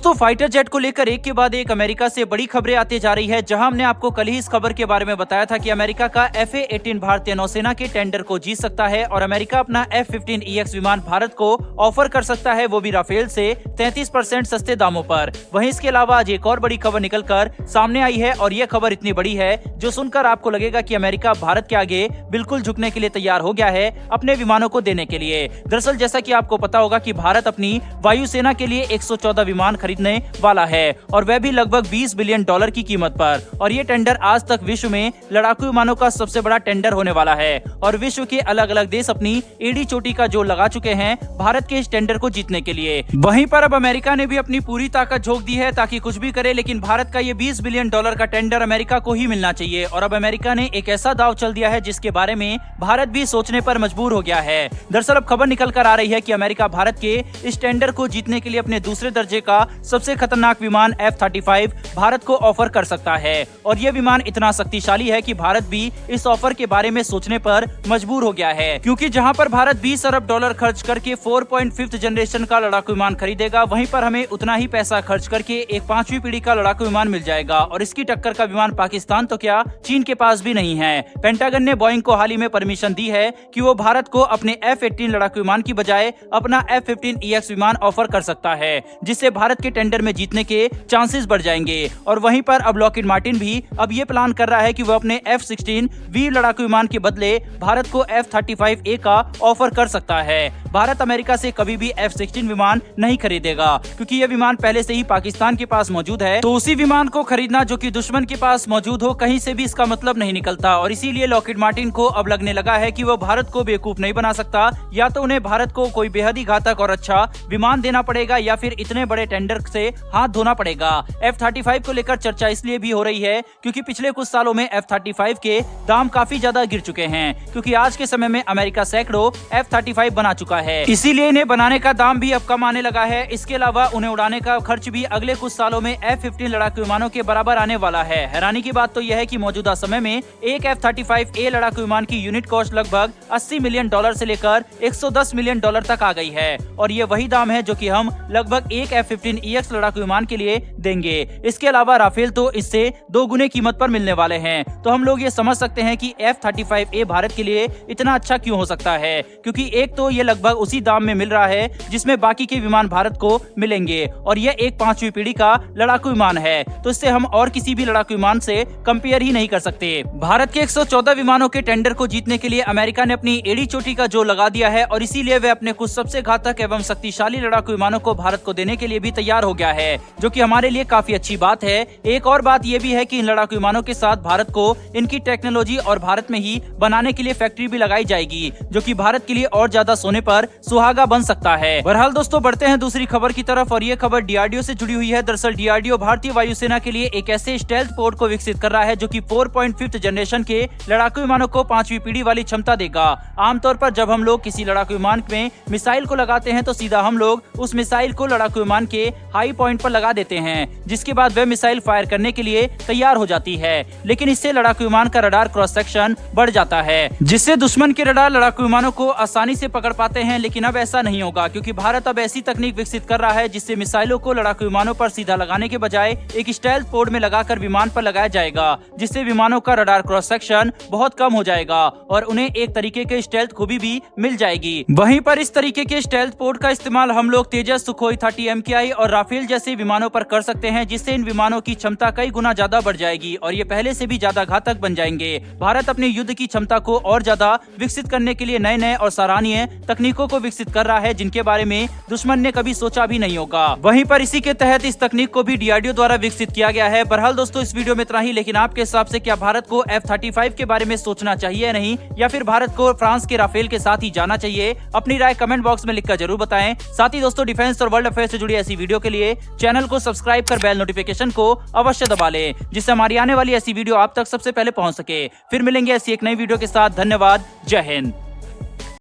दोस्तों fighter jet को लेकर एक के बाद एक अमेरिका से बड़ी खबरें आती जा रही है, जहां हमने आपको कल ही इस खबर के बारे में बताया था कि अमेरिका का FA-18 भारतीय नौसेना के टेंडर को जीत सकता है और अमेरिका अपना F-15EX विमान भारत को ऑफर कर सकता है, वो भी राफेल से 33% सस्ते दामों पर। वहीं इसके अलावा आज एक और बड़ी खबर निकलकर सामने आई है और यह खबर इतनी बड़ी है जो सुनकर आपको लगेगा कि अमेरिका भारत के आगे बिल्कुल झुकने के लिए तैयार हो गया है अपने विमानों को देने के लिए। दरअसल जैसा कि आपको पता होगा कि भारत अपनी वायुसेना के लिए 114 विमान खरीदने वाला है और वह भी लगभग $20 बिलियन की कीमत पर। और ये टेंडर आज तक विश्व में लड़ाकू विमानों का सबसे बड़ा टेंडर होने वाला है और विश्व के अलग अलग देश अपनी एड़ी चोटी का जोर लगा चुके हैं भारत के इस टेंडर को जीतने के लिए। वहीं पर अब अमेरिका ने भी अपनी पूरी ताकत झोंक दी है ताकि कुछ भी करे, लेकिन भारत का ये $20 बिलियन का टेंडर अमेरिका को ही मिलना चाहिए। और अब अमेरिका ने एक ऐसा दाव चल दिया है जिसके बारे में भारत भी सोचने पर मजबूर हो गया है। दरअसल अब खबर निकल कर आ रही है कि अमेरिका भारत के इस टेंडर को जीतने के लिए अपने दूसरे दर्जे का सबसे खतरनाक विमान F-35 भारत को ऑफर कर सकता है। और यह विमान इतना शक्तिशाली है कि भारत भी इस ऑफर के बारे में सोचने पर मजबूर हो गया है, क्योंकि जहां पर भारत $20 अरब खर्च करके 4.5th जनरेशन का लड़ाकू विमान खरीदेगा, वहीं पर हमें उतना ही पैसा खर्च करके एक 5वीं पीढ़ी का लड़ाकू विमान मिल जाएगा। और इसकी टक्कर का विमान पाकिस्तान तो क्या चीन के पास भी नहीं है। पेंटागन ने बोइंग को हाल ही में परमिशन दी है कि वो भारत को अपने F-18 लड़ाकू विमान की बजाय अपना F-15EX विमान ऑफर कर सकता है, जिससे भारत के टेंडर में जीतने के चांसेस बढ़ जाएंगे। और वहीं पर अब लॉकहीड मार्टिन भी अब ये प्लान कर रहा है कि वो अपने F-16V लड़ाकू विमान के बदले भारत को F-35A का ऑफर कर सकता है। भारत अमेरिका से कभी भी F-16 विमान नहीं खरीदेगा, क्योंकि यह विमान पहले से ही पाकिस्तान के पास मौजूद है, तो उसी विमान को खरीदना जो कि दुश्मन के पास मौजूद हो कहीं से भी इसका मतलब नहीं निकलता। और इसीलिए लॉकहीड मार्टिन को अब लगने लगा है कि वो भारत को बेवकूफ नहीं बना सकता, या तो उन्हें भारत को कोई बेहद ही घातक और अच्छा विमान देना पड़ेगा या फिर इतने बड़े टेंडर से हाथ धोना पड़ेगा। F-35 को लेकर चर्चा इसलिए भी हो रही है क्योंकि पिछले कुछ सालों में F-35 के दाम काफी ज्यादा गिर चुके हैं, क्योंकि आज के समय में अमेरिका सैकड़ों F-35 बना चुका है, इसीलिए इन्हें बनाने का दाम भी अब कम आने लगा है। इसके अलावा उन्हें उड़ाने का खर्च भी अगले कुछ सालों में F-15 लड़ाकू विमानों के बराबर आने वाला है। हैरानी की बात तो यह है कि मौजूदा समय में एक F-35A लड़ाकू विमान की यूनिट कॉस्ट लगभग $80 मिलियन से लेकर $110 मिलियन तक आ गई है और ये वही दाम है जो कि हम लगभग एक F-15EX लड़ाकू विमान के लिए देंगे। इसके अलावा राफेल तो इससे 2 गुने कीमत पर मिलने वाले हैं। तो हम लोग ये समझ सकते हैं कि F-35A भारत के लिए इतना अच्छा क्यों हो सकता है, क्योंकि एक तो ये लगभग उसी दाम में मिल रहा है जिसमें बाकी के विमान भारत को मिलेंगे और यह एक 5वीं पीढ़ी का लड़ाकू विमान है, तो इससे हम और किसी भी लड़ाकू विमान से कंपेयर ही नहीं कर सकते। भारत के 114 विमानों के टेंडर को जीतने के लिए अमेरिका ने अपनी एड़ी चोटी का जोर लगा दिया है और इसीलिए वे अपने कुछ सबसे घातक एवं शक्तिशाली लड़ाकू विमानों को भारत को देने के लिए भी तैयार हो गया है, जो कि हमारे लिए काफी अच्छी बात है। एक और बात यह भी है कि इन लड़ाकू विमानों के साथ भारत को इनकी टेक्नोलॉजी और भारत में ही बनाने के लिए फैक्ट्री भी लगाई जाएगी, जो कि भारत के लिए और ज्यादा सोने पर सुहागा बन सकता है। बहरहाल दोस्तों बढ़ते हैं दूसरी खबर की तरफ और ये खबर DRDO से जुड़ी हुई है। दरअसल DRDO भारतीय वायुसेना के लिए एक ऐसे स्टेल्थ पोड को विकसित कर रहा है जो कि 4.5th जनरेशन के लड़ाकू विमानों को 5वीं पीढ़ी वाली क्षमता देगा। आमतौर पर जब हम लोग किसी लड़ाकू विमान में मिसाइल को लगाते हैं तो सीधा हम लोग उस मिसाइल को लड़ाकू विमान के हाई पॉइंट पर लगा देते हैं, जिसके बाद वह मिसाइल फायर करने के लिए तैयार हो जाती है। लेकिन इससे लड़ाकू विमान का रडार क्रॉस सेक्शन बढ़ जाता है, जिससे दुश्मन के रडार लड़ाकू विमानों को आसानी से पकड़ पाते हैं। लेकिन अब ऐसा नहीं होगा, क्योंकि भारत अब ऐसी तकनीक विकसित कर रहा है जिससे मिसाइलों को लड़ाकू विमानों पर सीधा लगाने के बजाय एक स्टेल्थ पोड में लगाकर विमान पर लगाया जाएगा, जिससे विमानों का रडार क्रॉस सेक्शन बहुत कम हो जाएगा और उन्हें एक तरीके के स्टेल्थ खूबी भी मिल जाएगी। वहीं पर इस तरीके के स्टेल्थ पोड का इस्तेमाल हम लोग तेजस, सुखोई 30 MKI और राफेल जैसे विमानों पर कर सकते हैं, जिससे इन विमानों की क्षमता कई गुना ज्यादा बढ़ जाएगी और ये पहले से भी ज्यादा घातक बन जाएंगे। भारत अपने युद्ध की क्षमता को और ज्यादा विकसित करने के लिए नए नए और सराहनीय तकनीकों को विकसित कर रहा है, जिनके बारे में दुश्मन ने कभी सोचा भी नहीं होगा। वहीं पर इसी के तहत इस तकनीक को भी DRDO द्वारा विकसित किया गया है। बहरहाल दोस्तों इस वीडियो में इतना ही, लेकिन आपके हिसाब से क्या भारत को F-35 के बारे में सोचना चाहिए या नहीं, या फिर भारत को फ्रांस के राफेल के साथ ही जाना चाहिए? अपनी राय कमेंट बॉक्स में लिखकर जरूर बताएं। साथ ही दोस्तों डिफेंस और वर्ल्ड अफेयर से जुड़ी ऐसी वीडियो के लिए चैनल को सब्सक्राइब कर बेल नोटिफिकेशन को अवश्य दबा लें, जिससे हमारी आने वाली ऐसी वीडियो आप तक सबसे पहले पहुंच सके। फिर मिलेंगे ऐसी एक नई वीडियो के साथ। धन्यवाद। जय हिंद।